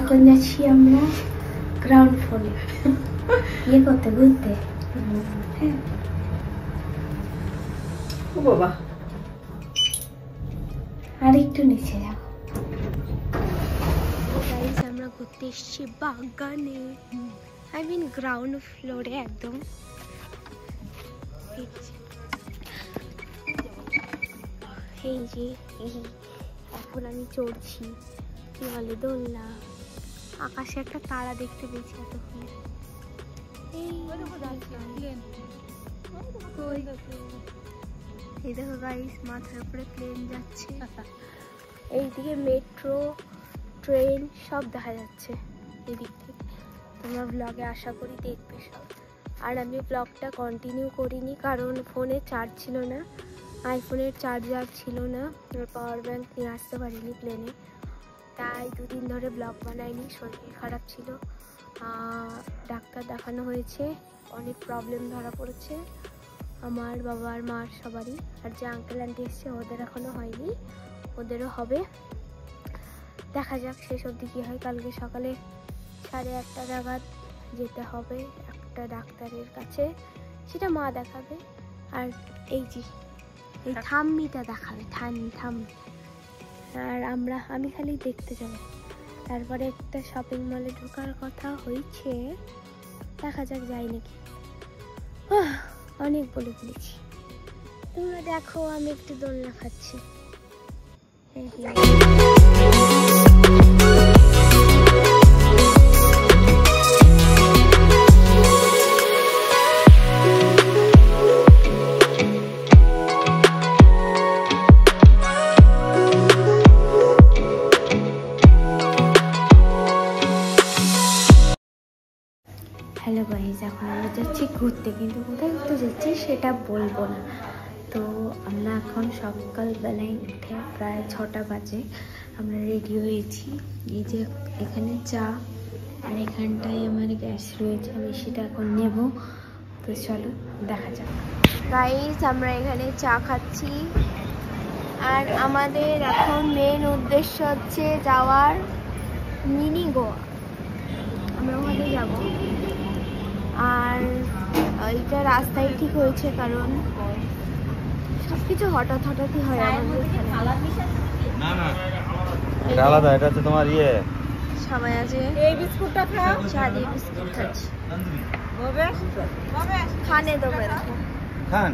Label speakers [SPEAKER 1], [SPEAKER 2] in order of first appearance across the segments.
[SPEAKER 1] এখন যাচ্ছি আমরা গ্রাউন্ড ফ্লোরে ইয়ে করতে ঘুরতে। হ্যাঁ
[SPEAKER 2] ও বাবা,
[SPEAKER 1] আর একটু নিচে যাবো। আমরা ঘুরতে এসেছি বাগানে, আই মিন গ্রাউন্ড ফ্লোরে একদম। এই যে এখন আমি চড়ছি কি বলে দোলনা। আকাশে একটা তারা দেখতে পেয়েছি এতক্ষণ। এই দেখো গাইস, মাথার উপরে প্লেন যাচ্ছে, এইদিকে মেট্রো ট্রেন সব দেখা যাচ্ছে এদিক থেকে। তোমরা ব্লগে আশা করি দেখবে সব। আর আমি ব্লগটা কন্টিনিউ করিনি কারণ ফোনে চার্জ ছিল না, আইফোনের চার্জার ছিল না, পাওয়ার ব্যাংক নিয়ে আসতে পারিনি প্লেনে, তাই দুদিন ধরে ব্লগ বানাইনি। শরীর খারাপ ছিল, ডাক্তার দেখানো হয়েছে, অনেক প্রবলেম ধরা পড়েছে আমার, বাবার, মার, সবারই। আর যে আঙ্কেল আন্টি এসছে ওদের এখনও হয়নি, ওদেরও হবে। দেখা যাক শেষ অবধি কী হয়। কালকে সকালে 1:30 নাগাদ যেতে হবে একটা ডাক্তারের কাছে, সেটা মা দেখাবে। আর এই যে এই থাম্মিটা দেখাবে, থাম্মি। আর আমি খালি দেখতে যাব। তারপরে একটা শপিং মলে ঢোকার কথা হয়েছে, দেখা যাক যাই নাকি। অনেক বলে ফেলেছি। তোমরা দেখো আমি একটু দোলনা খাচ্ছি। হ্যালো গাইজ, এখন আমরা যাচ্ছি ঘুরতে, কিন্তু কোথায় ঘুরতে যাচ্ছি সেটা বলবো না। তো আমরা এখন সকালবেলায় উঠে প্রায় 6টা বাজে আমরা রেডি হয়েছি। এই যে এখানে চা, আর এখানটায় আমার গ্যাস রয়েছে, আমি সেটা এখন নেব। তো চলো দেখা যাক। গাইজ আমরা এখানে চা খাচ্ছি, আর আমাদের এখন মেন উদ্দেশ্য হচ্ছে যাওয়ার মিনি গোয়া। আমরা ওখানে যাব। আর এইটা রাস্তায় ঠিক হয়েছে কারণ সবকিছু হঠাৎই হয় আমাদের এখানে।
[SPEAKER 3] আলাদা, এটা হচ্ছে তোমার ইয়ে
[SPEAKER 1] সবাই আছে। এই বিস্কুটটা খাও, চা দিয়ে বিস্কুট খাচ্ছি। খানে দেবে
[SPEAKER 3] খান।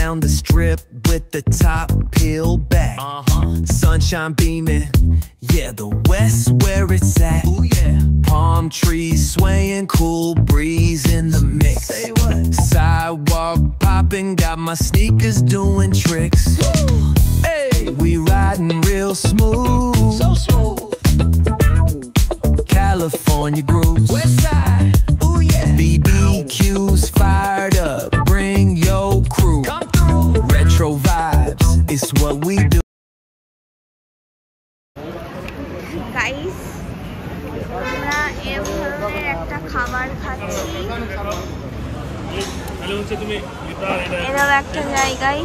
[SPEAKER 4] Down the strip with the top peeled back. Sunshine beaming, yeah, the west where it's at. Ooh, yeah. Palm trees swaying, cool breeze in the mix. Say what? Sidewalk popping, got my sneakers doing tricks. Woo. Hey, we riding real smooth, so smooth. California grooves, west side, ooh yeah. BBQs fired up, bring your crew. Come through. Retro vibes, it's what we do.
[SPEAKER 1] Guys, আমরা এই ধরনের একটা খাবার খাচ্ছি এরকম একটা জায়গায়।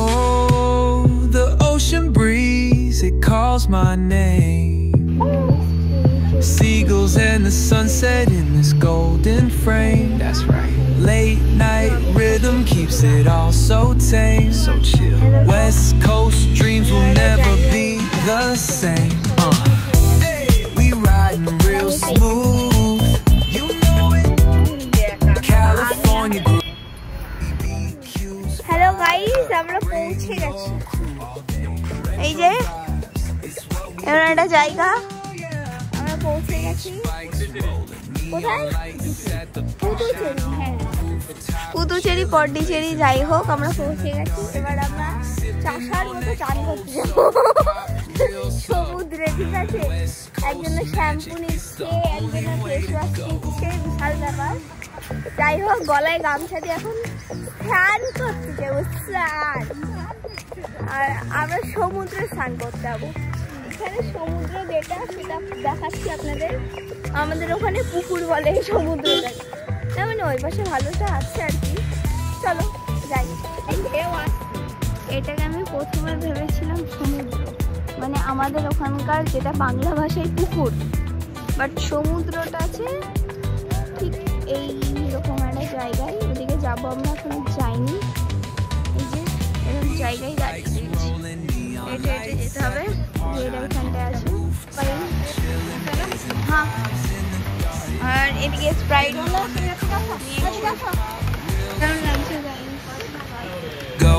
[SPEAKER 4] Oh, the ocean breeze, it calls my name. Seagulls and the sunset in this golden frame. That's right. Late night rhythm keeps it all so tame, so chill. West Coast dreams will never be the same. Hey, we riding real smooth. You know it. California.
[SPEAKER 1] Hello guys, আমরা পৌঁছে গেছি। এই যে এমন একটা জায়গা, আমরা পৌঁছে গেছি। কোথায়? পুদুচেরি। হ্যাঁ, পুদুচেরি, পন্ডিচেরি, যাই হোক আমরা পৌঁছে গেছি। এবার আমরা চাষার মতো চান করতে যাবো সমুদ্রে, ঠিক আছে? একজনের শ্যাম্পু নিচ্ছে, একজনের ফেস ওয়াশ নিচ্ছে, বিশাল ব্যাপার। যাই হোক, গলায় গামছা দিয়ে এখন স্নান করতে যাবো, স্নান। আর আমরা সমুদ্রে স্নান করতে যাবো। এখানে সমুদ্র যেটা সেটা দেখাচ্ছি আপনাদের। আমাদের ওখানে পুকুর বলে এই সমুদ্রটা, না মানে ওই পাশে ভালোটা আছে আর কি। চলো যাই। এটাকে আমি প্রথমে ভেবেছিলাম সমুদ্র, মানে আমাদের ওখানকার যেটা বাংলা ভাষায় পুকুর, বাট সমুদ্রটা আছে ঠিক এই রকম একটা জায়গায়। ওদিকে যাবো আমরা, এখনো যাইনি। এই যে এরকম জায়গায় দাঁড়িয়ে দিয়েছি, এটা যেতে হবে। যেটা এখানটায় আছে হ্যাঁ, আর এদিকে স্প্রাইট হলো কেমন লাগছে যাইনি।
[SPEAKER 4] Go.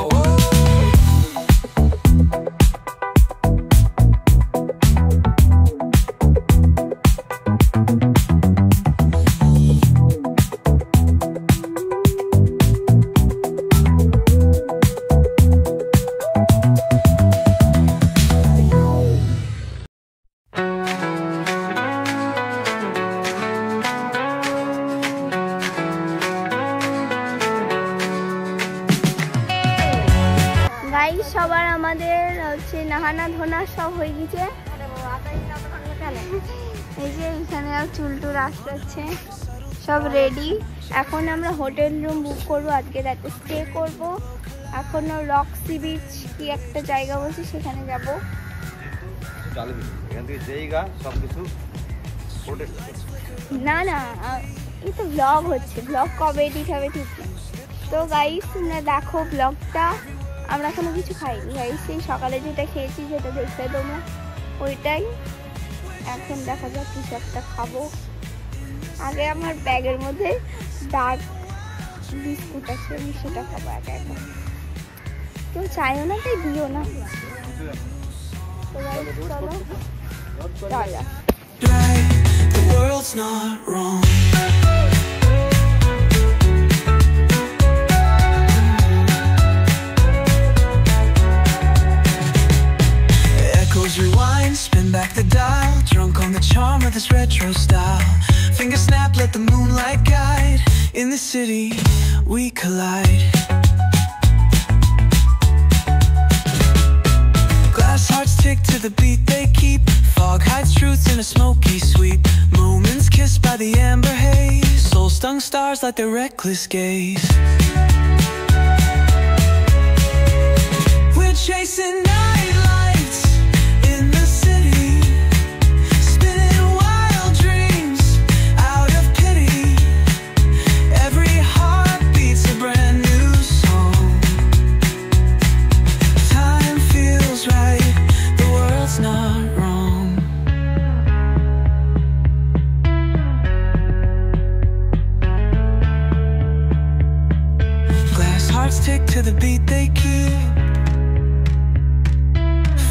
[SPEAKER 1] সবার আমাদের হচ্ছে নাহানা ধোনা সব হয়ে গেছে। এই যে এখানে চুল টুল আসতে সব রেডি। এখন আমরা হোটেল রুম বুক করবো, আজকে রাতে স্টে করব। এখনো রক সি বিচ কি একটা জায়গা বলছি সেখানে যাব। না না এই তো ব্লগ হচ্ছে, ব্লগ কবে এডিট হবে ঠিক না। তো গাইস তোমরা দেখো ব্লগটা। আমরা কোনো কিছু খাইনি গাইস, সেই সকালে যেটা খেয়েছি যেটা দেখতে তোমরা ওইটাই। এখন দেখা যাক কিছু একটা খাবো। আগে আমার ব্যাগের মধ্যে ডার্ক বিস্কুট আছে, আমি সেটা খাবো একা একা। কেউ চাইও না তাই দিও না। তো গাইস চলো চলো।
[SPEAKER 4] The world's not wrong. Echoes rewind, spin back the dial. Drunk on the charm of this retro style. Finger snap, let the moonlight guide. In the city, we collide. Glass hearts tick to the beat they keep. Fog hides truths in a smoky sweep. Moments kissed by the amber haze. Soul-stung stars like their reckless gaze. We're chasing night lights in the city, spinning wild dreams out of pity. Every heart beats a brand new song. Time feels right, the world's not wrong. Glass hearts tick to the beat they keep.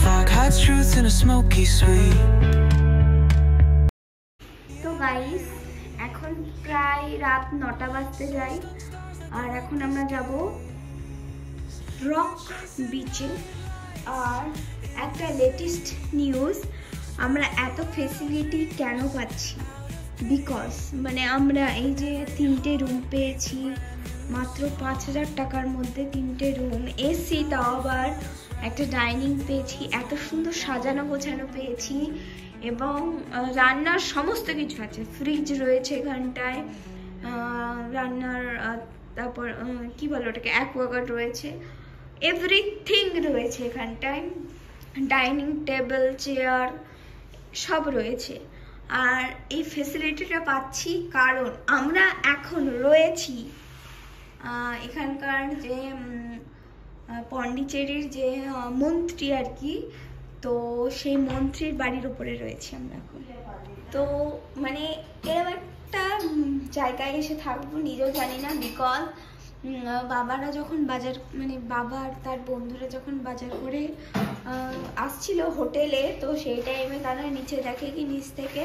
[SPEAKER 4] Fog hides truth in a smoky sweep.
[SPEAKER 1] তো guys এখন প্রায় রাত 9টা বাজতে যায়, আর এখন আমরা যাব rock বিচে। আর একটা লেটেস্ট নিউজ, আমরা এত ফেসিলিটি কেন পাচ্ছি, বিকজ মানে আমরা এই যে 3টে রুম পেয়েছি মাত্র 5000 টাকার মধ্যে, 3টে রুম, এসি, তাও আবার একটা ডাইনিং পেয়েছি, এত সুন্দর সাজানো গোছানো পেয়েছি, এবং রান্নার সমস্ত কিছু আছে। ফ্রিজ রয়েছে এখানটায়, রান্নার তারপর কি বলে ওটাকে, অ্যাকোয়াগার্ড রয়েছে, এভরিথিং রয়েছে এখানটায়। ডাইনিং টেবিল, চেয়ার সব রয়েছে। আর এই ফেসিলিটিটা পাচ্ছি কারণ আমরা এখন রয়েছি এখানকার যে পন্ডিচেরির যে মন্ত্রী আর কি, তো সেই মন্ত্রীর বাড়ির উপরে রয়েছি আমরা এখন। তো মানে এরকম একটা জায়গায় এসে থাকবো নিজেও জানি না, বিকজ বাবারা যখন বাজার, মানে বাবা আর তার বন্ধুরা যখন বাজার করে আসছিল হোটেলে, তো সেই টাইমে তারা নিচে দেখে কি নিচ থেকে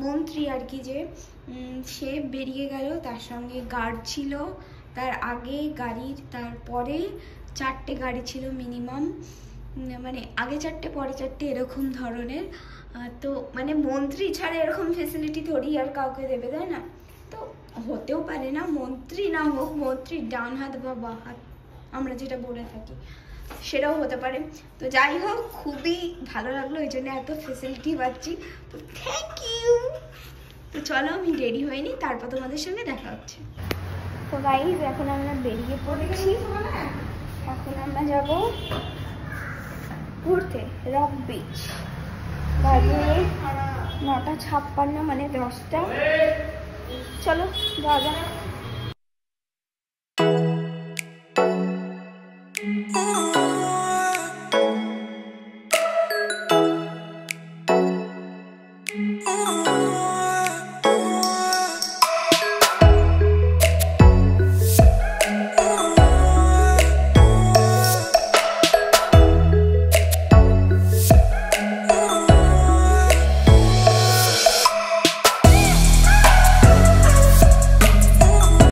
[SPEAKER 1] মন্ত্রী আর কি যে সে বেরিয়ে গেল, তার সঙ্গে গার্ড ছিল, তার আগে গাড়ির, তারপরে 4টে গাড়ি ছিল মিনিমাম, মানে আগে 4টে পরে 4টে এরকম ধরনের। তো মানে মন্ত্রী ছাড়া এরকম ফেসিলিটি থোড়ি আর কাউকে দেবে, তাই না? তো হতেও পারে না, মন্ত্রী না হোক, মন্ত্রীর ডান হাত বা বাঁ হাত আমরা যেটা বলে থাকি। সেটাও হতে পারে। তো যাই হোক, খুবই ভালো লাগলো, এই জন্য এত ফেসিলিটি পাচ্ছি, তো থ্যাংক ইউ। তো চলো আমি রেডি হইনি, তারপর তোমাদের সঙ্গে দেখা হচ্ছে। তো গাইজ এখন আমরা বেরিয়ে পড়েছি, এখন আমরা যাব ঘুরতে রক বিচ। বাজে 9:56 মানে 10টা। চলো যাওয়া যাক।